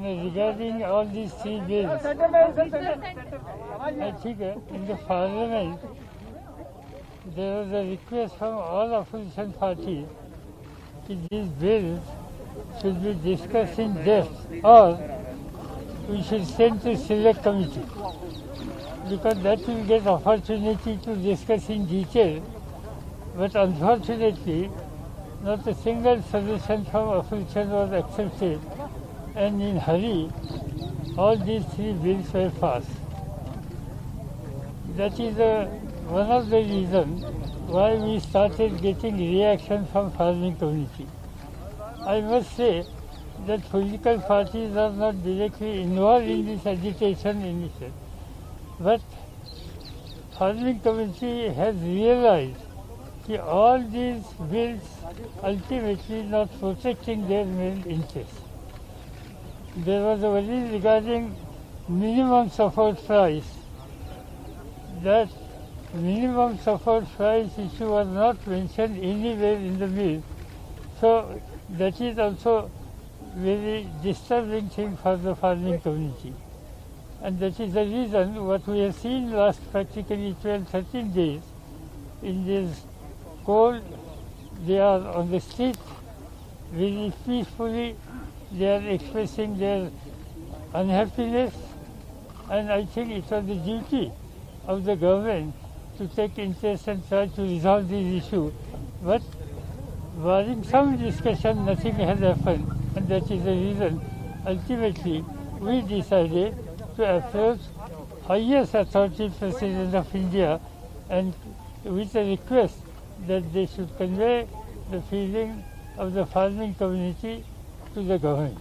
Regarding all these three bills, I think in the Parliament there was a request from all opposition parties that these bills should be discussed in depth, or we should send to select committee, because that will get opportunity to discuss in detail. But unfortunately, not a single suggestion from opposition was accepted, and in hurry, all these three bills were passed. That is one of the reasons why we started getting reaction from farming community. I must say that political parties are not directly involved in this agitation initiative, but farming community has realized that all these bills ultimately not protecting their main interests. There was a worry regarding minimum support price. That minimum support price issue was not mentioned anywhere in the bill. So that is also very disturbing thing for the farming community. And that is the reason what we have seen last practically 12-13 days in this cold, they are on the street very peacefully. They are expressing their unhappiness, and I think it was the duty of the government to take interest and try to resolve this issue. But barring some discussion, nothing has happened, and that is the reason ultimately we decided to approach highest authority, President of India, and with a request that they should convey the feeling of the farming community to the government.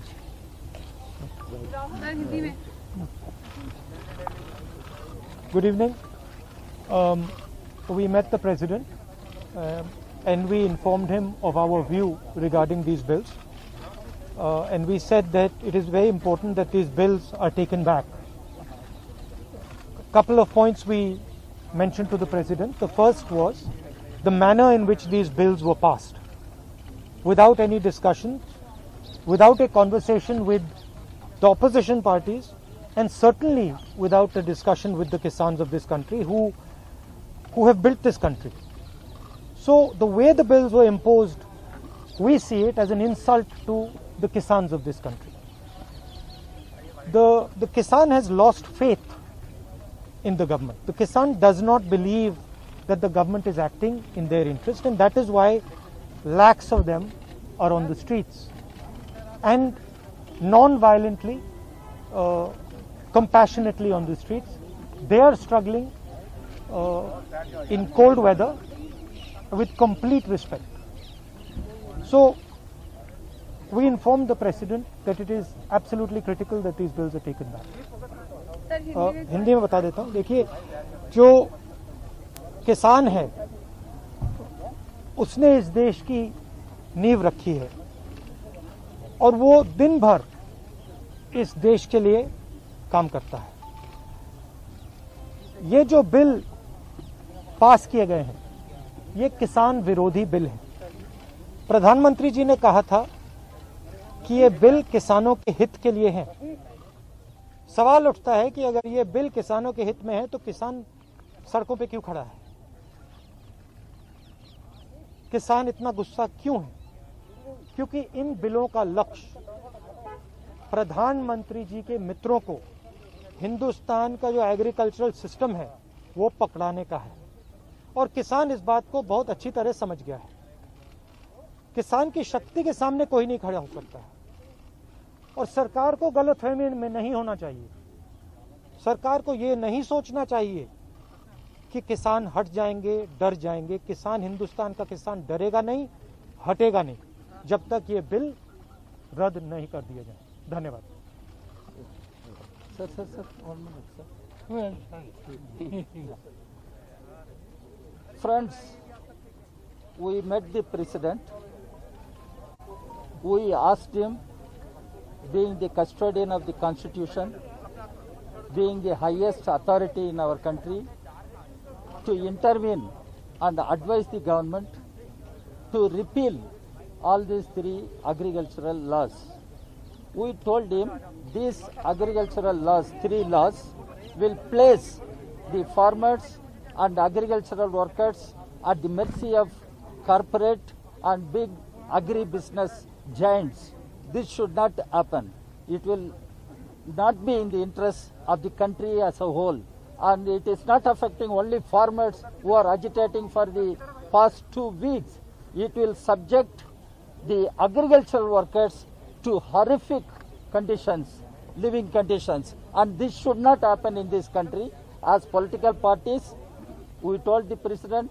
Good evening. We met the President and we informed him of our view regarding these bills. And we said that it is very important that these bills are taken back. A couple of points we mentioned to the President. The first was the manner in which these bills were passed, without any discussion, without a conversation with the opposition parties, and certainly without a discussion with the Kisans of this country who have built this country. So the way the bills were imposed, we see it as an insult to the Kisans of this country. The Kisan has lost faith in the government. The Kisan does not believe that the government is acting in their interest, and that is why lakhs of them are on the streets. And non-violently, compassionately on the streets. They are struggling in cold weather with complete respect. So we informed the President that it is absolutely critical that these bills are taken back. Hindi में बता देता हूँ. देखिए, जो किसान है उसने इस देश की नींव रखी है और वो दिन भर इस देश के लिए काम करता है. ये जो बिल पास किए गए हैं ये किसान विरोधी बिल हैं. प्रधानमंत्री जी ने कहा था कि ये बिल किसानों के हित के लिए है. सवाल उठता है कि अगर ये बिल किसानों के हित में है तो किसान सड़कों पे क्यों खड़ा है? किसान इतना गुस्सा क्यों है? क्योंकि इन बिलों का लक्ष्य प्रधानमंत्री जी के मित्रों को हिंदुस्तान का जो एग्रीकल्चरल सिस्टम है वो पकड़ाने का है, और किसान इस बात को बहुत अच्छी तरह समझ गया है. किसान की शक्ति के सामने कोई नहीं खड़ा हो सकता है, और सरकार को गलतफहमी में नहीं होना चाहिए. सरकार को ये नहीं सोचना चाहिए कि किसान हट जाएंगे, डर जाएंगे. किसान, हिंदुस्तान का किसान डरेगा नहीं, हटेगा नहीं जब तक ये बिल रद्द नहीं कर दिया जाए. धन्यवाद. Sir 1 minute, sir. Friends, we met the President. We asked him, being the custodian of the Constitution, being the highest authority in our country, to intervene and advise the government to repeal all these 3 agricultural laws. we told him these agricultural laws, 3 laws, will place the farmers and agricultural workers at the mercy of corporate and big agri-business giants. This should not happen. It will not be in the interest of the country as a whole. And it is not affecting only farmers who are agitating for the past 2 weeks. It will subject the agricultural workers to horrific conditions, living conditions. And this should not happen in this country. As political parties, we told the president,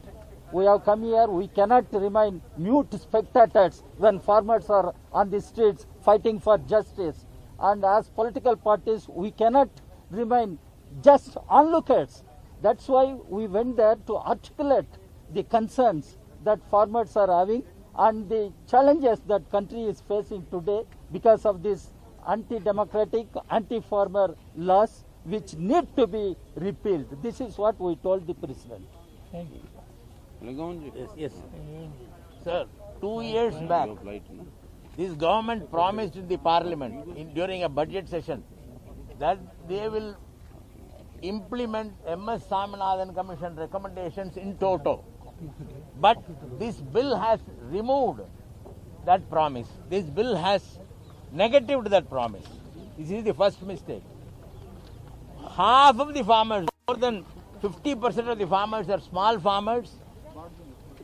we have come here, we cannot remain mute spectators when farmers are on the streets fighting for justice. And as political parties, we cannot remain just onlookers. That's why we went there to articulate the concerns that farmers are having and the challenges that country is facing today because of these anti-democratic, anti-farmer laws which need to be repealed. This is what we told the president. Thank you. Yes. Sir, 2 years back, this government promised in the parliament during a budget session that they will implement MS Swaminathan Commission recommendations in toto. But this bill has removed that promise. This bill has negatived that promise. This is the first mistake. Half of the farmers, more than 50% of the farmers are small farmers.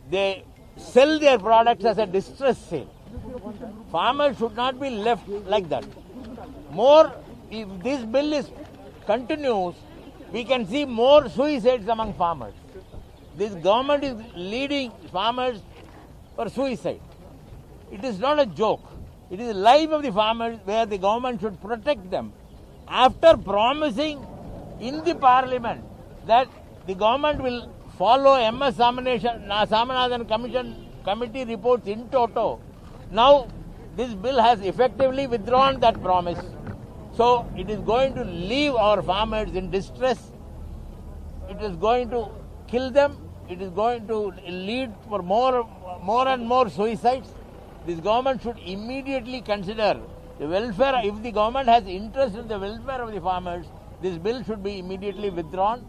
They sell their products as a distress sale. Farmers should not be left like that. More, if this bill continues, we can see more suicides among farmers. This government is leading farmers for suicide. It is not a joke. It is the life of the farmers where the government should protect them. After promising in the parliament that the government will follow MS Swaminathan committee reports in toto, now this bill has effectively withdrawn that promise. So it is going to leave our farmers in distress. It is going to kill them. It is going to lead for more and more suicides. This government should immediately consider the welfare. If the government has interest in the welfare of the farmers, this bill should be immediately withdrawn.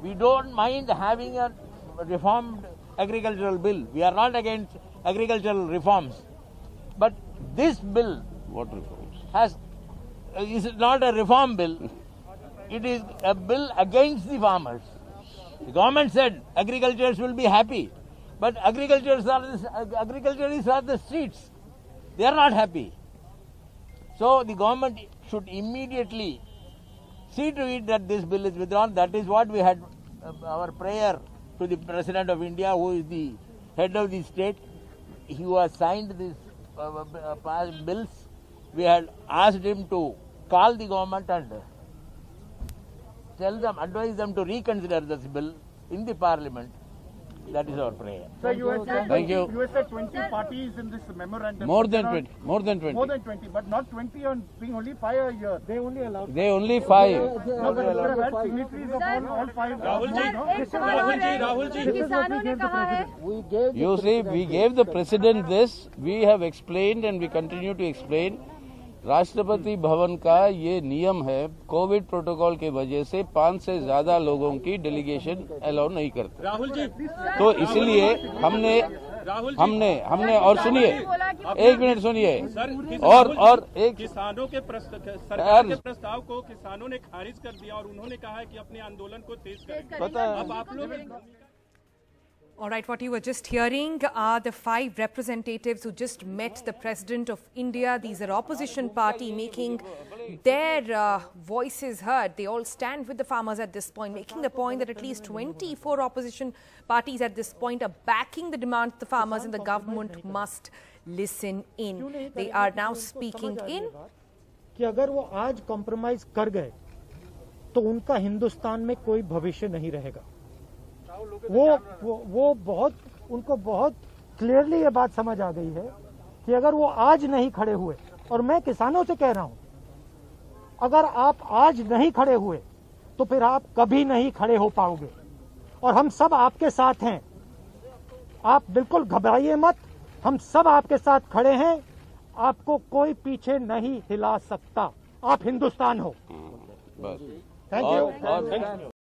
We don't mind having a reformed agricultural bill. We are not against agricultural reforms. But this bill is not a reform bill. It is a bill against the farmers. The government said agriculturists will be happy. But agriculturists are the streets. They are not happy. So the government should immediately see to it that this bill is withdrawn. That is what we had our prayer to the President of India, who is the head of the state. He who has signed these bills. We had asked him to call the government and advise them to reconsider this bill in the parliament. That is our prayer. Sir, you had said, Thank you. You had said 20 parties in this memorandum. More than 20. More than 20, but not 20 on being only 5 a year. They only allow. They only 5. No, but you could have had signatories of all 5. Rahul ji किसानों ने कहा है You see, we gave the President this. We have explained and we continue to explain. Rashtrapati Bhavan का ये नियम है, Covid protocol के वजह से 5 से ज्यादा लोगों की डेलीगेशन अलाउ नहीं करते। राहुल जी, तो इसलिए हमने और सुनिए, एक मिनट सुनिए, और एक किसानों के सरकार के प्रस्ताव को किसानों ने खारिज कर दिया और उन्होंने कहा है कि अपने आंदोलन को तेज करेंगे। अब आप लोग All right, what you were just hearing are the 5 representatives who just met the President of India. These are opposition party making their voices heard. They all stand with the farmers at this point, making the point that at least 24 opposition parties at this point are backing the demands of the farmers and the government must listen in. They are now speaking in. कि अगर वो आज compromise कर गए तो उनका हिंदुस्तान में कोई भविष्य नहीं रहेगा। वो उनको बहुत क्लियरली ये बात समझ आ गई है कि अगर वो आज नहीं खड़े हुए, और मैं किसानों से कह रहा हूं, अगर आप आज नहीं खड़े हुए तो फिर आप कभी नहीं खड़े हो पाओगे। और हम सब आपके साथ हैं, आप बिल्कुल घबराइए मत, हम सब आपके साथ खड़े हैं। आपको कोई पीछे नहीं हिला सकता। आप हिंदुस्तान हो। बस थैंक यू।